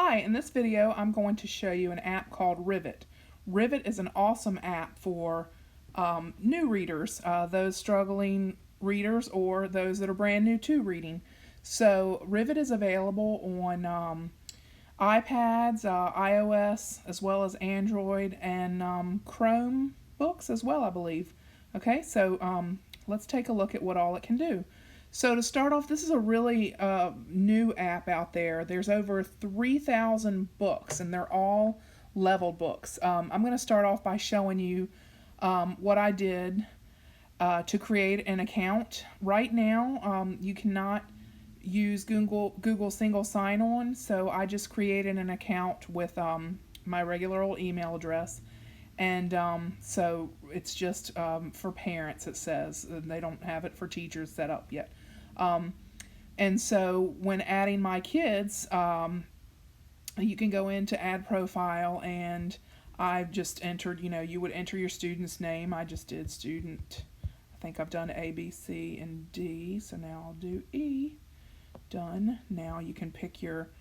Hi, in this video I'm going to show you an app called Rivet. Rivet is an awesome app for new readers, those struggling readers or those that are brand new to reading. So Rivet is available on iPads, iOS, as well as Android and Chrome books as well, I believe. Okay, so let's take a look at what all it can do. So to start off, this is a really new app out there. There's over 3,000 books, and they're all leveled books. I'm going to start off by showing you what I did to create an account. Right now, you cannot use Google single sign-on, so I just created an account with my regular old email address. And so it's just for parents, it says. They don't have it for teachers set up yet. And so when adding my kids, you can go into add profile, and I've just entered, you would enter your student's name. I just did student. I think I've done A, B, C, and D, so now I'll do E. Done. Now you can pick your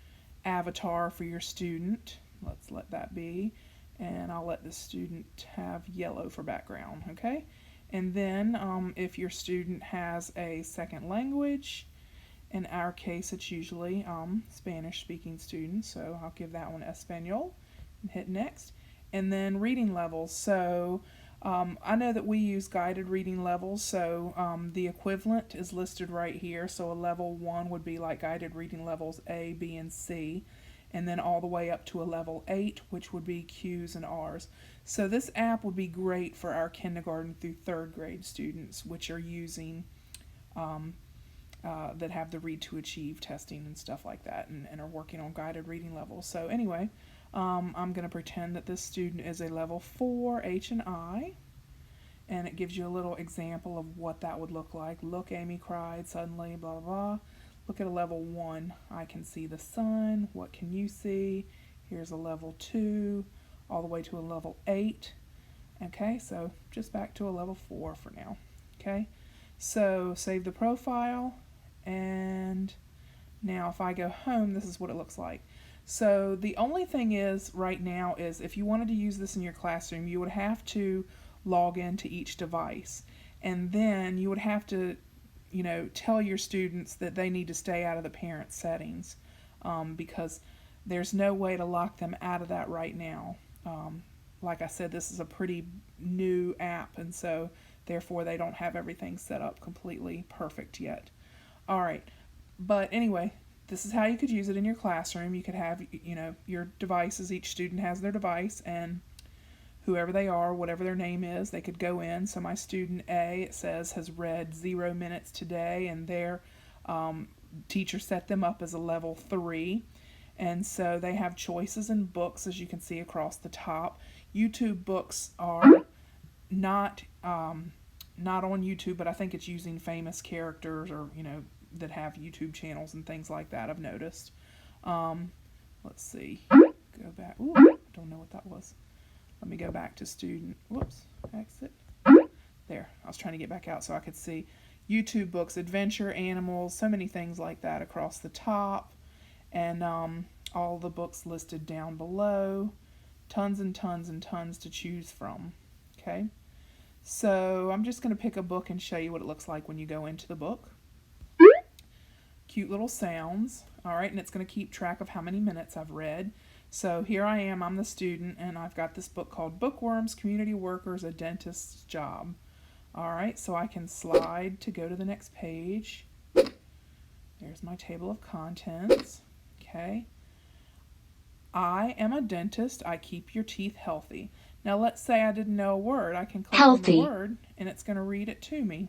avatar for your student. Let's let that be. And I'll let the student have yellow for background, okay? And then if your student has a second language, in our case it's usually Spanish-speaking students, so I'll give that one Espanol and hit next. And then reading levels. So I know that we use guided reading levels, so the equivalent is listed right here. So a level 1 would be like guided reading levels A, B, and C. And then all the way up to a level 8, which would be Q's and R's. So this app would be great for our kindergarten through 3rd grade students, which are using, that have the Read to Achieve testing and stuff like that, and are working on guided reading levels. So anyway, I'm going to pretend that this student is a level 4 H and I, and it gives you a little example of what that would look like. Look, Amy cried suddenly, blah, blah, blah. Look at a level 1. I can see the sun. What can you see? Here's a level 2, all the way to a level 8. Okay, so just back to a level 4 for now. Okay, so save the profile, and now if I go home, this is what it looks like. So the only thing is right now is if you wanted to use this in your classroom, you would have to log into each device, and then you would have to tell your students that they need to stay out of the parent settings, because there's no way to lock them out of that right now. Like I said, this is a pretty new app, and so therefore they don't have everything set up completely perfect yet. Alright, but anyway, this is how you could use it in your classroom. You could have, your devices, each student has their device, and whoever they are, whatever their name is, they could go in. So my student A, it says, has read 0 minutes today, and their teacher set them up as a level 3. And so they have choices in books, as you can see across the top. YouTube books are not on YouTube, but I think it's using famous characters or, that have YouTube channels and things like that, I've noticed. Let's see. Go back. Ooh, I don't know what that was. Let me go back to student. Whoops, exit. There, I was trying to get back out so I could see YouTube books, adventure, animals, so many things like that across the top, and all the books listed down below. Tons and tons and tons to choose from. Okay, so I'm just going to pick a book and show you what it looks like when you go into the book. Cute little sounds. All right, and it's going to keep track of how many minutes I've read. So here I am, I'm the student, and I've got this book called Bookworms, Community Workers, A Dentist's Job. Alright, so I can slide to go to the next page. There's my table of contents. Okay. I am a dentist. I keep your teeth healthy. Now let's say I didn't know a word. I can click on the word, and it's going to read it to me.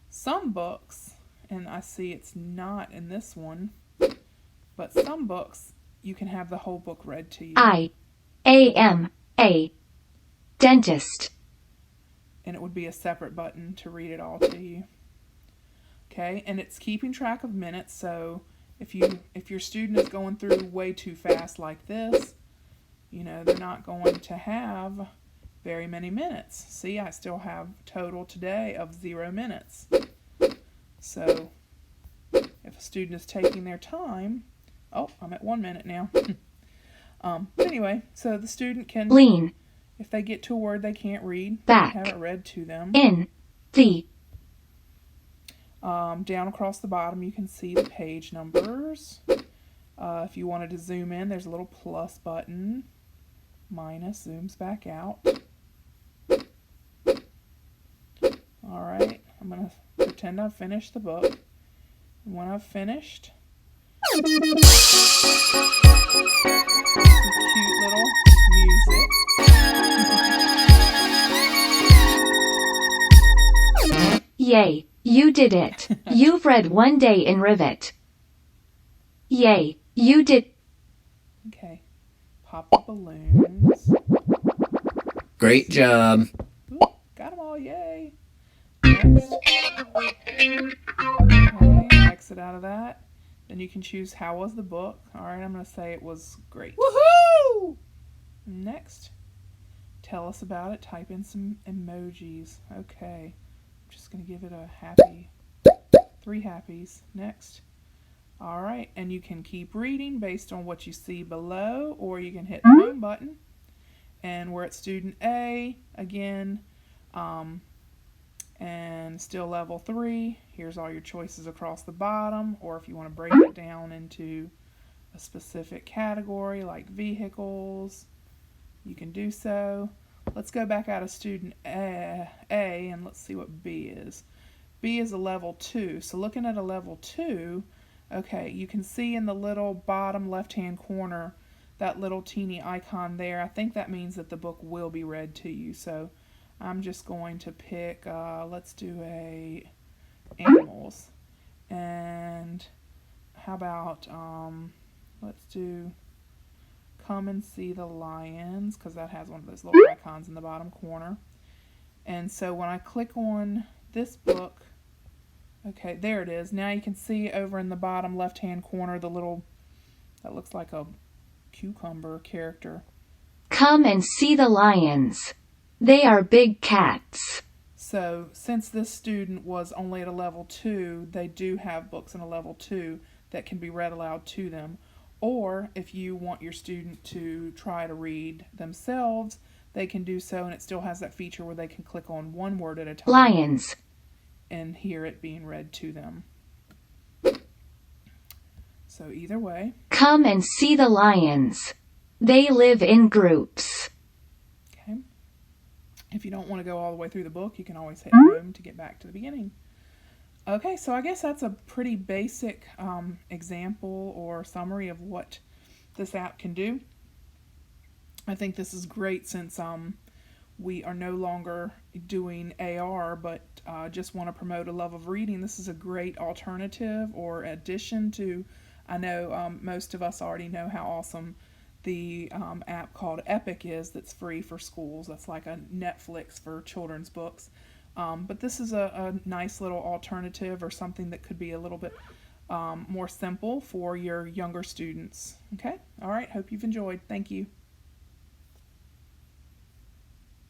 Some books, and I see it's not in this one, but some books, you can have the whole book read to you. I am a dentist. And it would be a separate button to read it all to you. Okay, and it's keeping track of minutes, so if your student is going through way too fast like this, they're not going to have very many minutes. See, I still have total today of 0 minutes. So if a student is taking their time, Oh, I'm at 1 minute now. But anyway, so the student can, lean, if they get to a word they can't read, back, have it read to them. in, the, Down across the bottom, you can see the page numbers. If you wanted to zoom in, there's a little plus button. Minus zooms back out. Alright, I'm going to pretend I've finished the book. And when I've finished, some cute little music. Yay, you did it. You've read One Day in Rivet. Yay, you did. Okay, pop the balloons. Great job. Ooh, got them all, yay. Next. Okay, exit out of that. Then you can choose how was the book. Alright, I'm going to say it was great. Woohoo! Next. Tell us about it. Type in some emojis. Okay. I'm just going to give it a happy. 3 happies. Next. Alright, and you can keep reading based on what you see below, or you can hit the home button. And we're at student A again, and still level 3. Here's all your choices across the bottom, or if you want to break it down into a specific category like vehicles, you can do so. Let's go back out of student A and let's see what B is. B is a level 2. So looking at a level 2, okay, you can see in the little bottom left-hand corner that little teeny icon there. I think that means that the book will be read to you. So I'm just going to pick, let's do a animals. And how about, let's do come and see the lions, because that has one of those little icons in the bottom corner. And so when I click on this book, okay, there it is. Now you can see over in the bottom left-hand corner the little, that looks like a cucumber character. Come and see the lions. They are big cats. So since this student was only at a level 2, they do have books in a level 2 that can be read aloud to them. Or if you want your student to try to read themselves, they can do so, and it still has that feature where they can click on one word at a time. Lions. And hear it being read to them. So either way. Come and see the lions. They live in groups. Okay. If you don't want to go all the way through the book, you can always hit home to get back to the beginning. Okay, so I guess that's a pretty basic example or summary of what this app can do. I think this is great since we are no longer doing AR, but just want to promote a love of reading. This is a great alternative or addition to, I know most of us already know how awesome the app called Epic is that's free for schools. That's like a Netflix for children's books. But this is a nice little alternative or something that could be a little bit more simple for your younger students. Okay? All right. Hope you've enjoyed. Thank you.